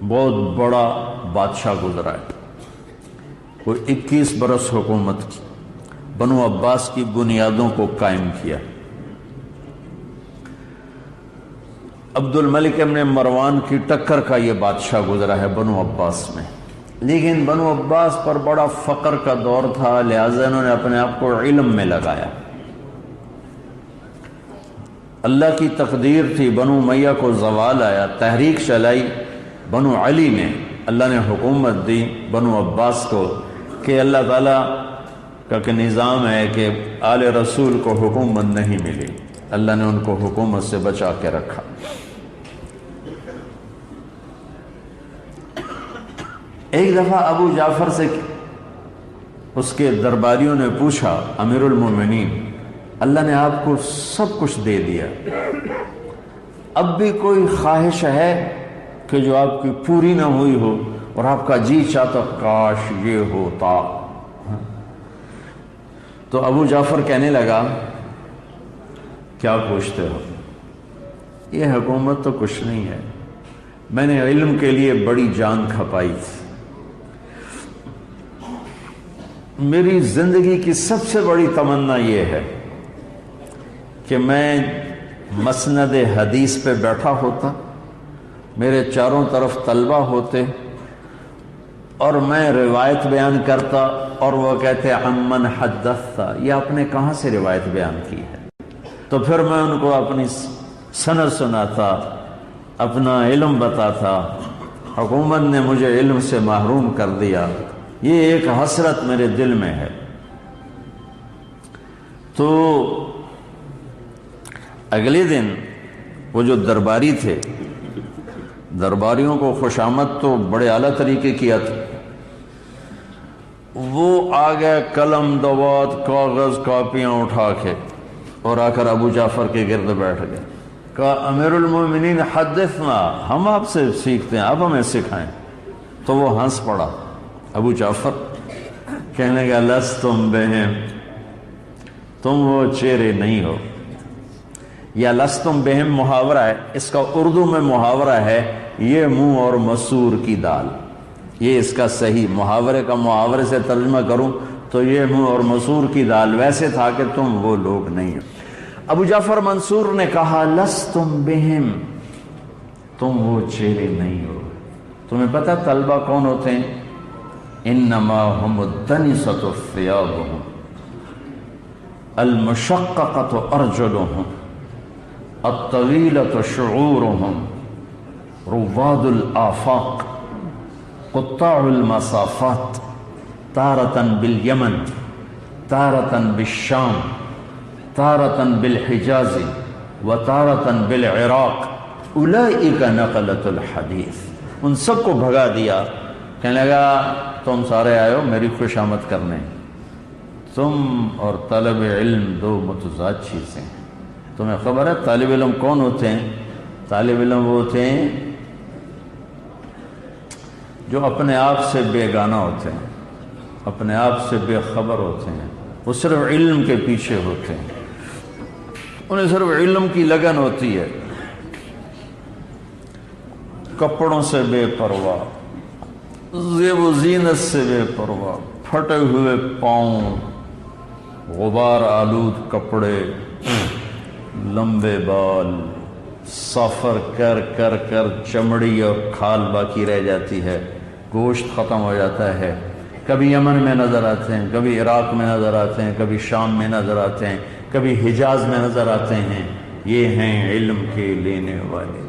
بہت بڑا بادشاہ گزرا ہے، وہ 21 برس حکومت کی، بنو عباس کی بنیادوں کو قائم کیا۔ عبد الملک ابن مروان کی ٹکر کا یہ بادشاہ گزرا ہے بنو عباس میں، لیکن بنو عباس پر بڑا فقر کا دور تھا، لہذا انہوں نے اپنے آپ کو علم میں لگایا۔ اللہ کی تقدیر تھی، بنو امیہ کو زوال آیا، تحریک چلائی، بنو علی نے، اللہ نے حکومت دی بنو عباس کو کہ اللہ تعالیٰ کا کہ نظام ہے کہ آل رسول کو حکومت نہیں ملی، اللہ نے ان کو حکومت سے بچا کے رکھا۔ ایک دفعہ ابو جعفر سے اس کے درباریوں نے پوچھا، امیر المومنین، اللہ نے آپ کو سب کچھ دے دیا، اب بھی کوئی خواہش ہے کہ جو آپ کی پوری نہ ہوئی ہو اور آپ کا جی چاہتا کاش یہ ہوتا؟ تو ابو جعفر کہنے لگا، کیا پوچھتے ہو، یہ حکومت تو کچھ نہیں ہے، میں نے علم کے لیے بڑی جان کھپائی تھی، میری زندگی کی سب سے بڑی تمنا یہ ہے کہ میں مسند حدیث پہ بیٹھا ہوتا، میرے چاروں طرف طلبہ ہوتے اور میں روایت بیان کرتا اور وہ کہتے عمن حدثتا، یہ آپ نے کہاں سے روایت بیان کی ہے، تو پھر میں ان کو اپنی سند سناتا، اپنا علم بتاتا، حکومت نے مجھے علم سے محروم کر دیا، یہ ایک حسرت میرے دل میں ہے۔ تو اگلے دن وہ جو درباری تھے، درباریوں کو خوش آمد تو بڑے اعلیٰ طریقے کیا تھا، وہ آ گئے قلم دوات کاغذ کاپیاں اٹھا کے اور آ کر ابو جعفر کے گرد بیٹھ گئے، کہا امیر المومنین حدثنا، ہم آپ سے سیکھتے ہیں، آپ ہمیں سکھائیں۔ تو وہ ہنس پڑا ابو جعفر، کہنے لگا لستم بہم، تم وہ چہرے نہیں ہو، یا لستم بہم محاورہ ہے، اس کا اردو میں محاورہ ہے یہ منہ اور مسور کی دال، یہ اس کا صحیح محاورے کا محاورے سے ترجمہ کروں تو یہ منہ اور مسور کی دال، ویسے تھا کہ تم وہ لوگ نہیں ہو۔ ابو جعفر منصور نے کہا لستم بہم، تم وہ چہرے نہیں ہو۔ تمہیں پتہ طلبہ کون ہوتے ہیں؟ انما هم الدنسۃ ثیابهم المشققۃ ارجلهم الطویلۃ شعورهم رواد الآفاق قطاع المسافات تارة بالیمن تارة بالشام تارة بالحجاز وتارة بالعراق اولئک نقلۃ الحدیث، ان سب کو بھگا دیا، کہنے لگا تم سارے آئے ہو میری خوش آمد کرنے، تم اور طالب علم دو متضاد چیزیں ہیں۔ تمہیں خبر ہے طالب علم کون ہوتے ہیں؟ طالب علم وہ ہوتے ہیں جو اپنے آپ سے بیگانہ ہوتے ہیں، اپنے آپ سے بے خبر ہوتے ہیں، وہ صرف علم کے پیچھے ہوتے ہیں، انہیں صرف علم کی لگن ہوتی ہے، کپڑوں سے بے پرواہ، زیب و زینت سے بے پرواہ، پھٹے ہوئے پاؤں، غبار آلود کپڑے، لمبے بال، سفر کر کر کر چمڑی اور کھال باقی رہ جاتی ہے، گوشت ختم ہو جاتا ہے، کبھی یمن میں نظر آتے ہیں، کبھی عراق میں نظر آتے ہیں، کبھی شام میں نظر آتے ہیں، کبھی حجاز میں نظر آتے ہیں، یہ ہیں علم کے لینے والے۔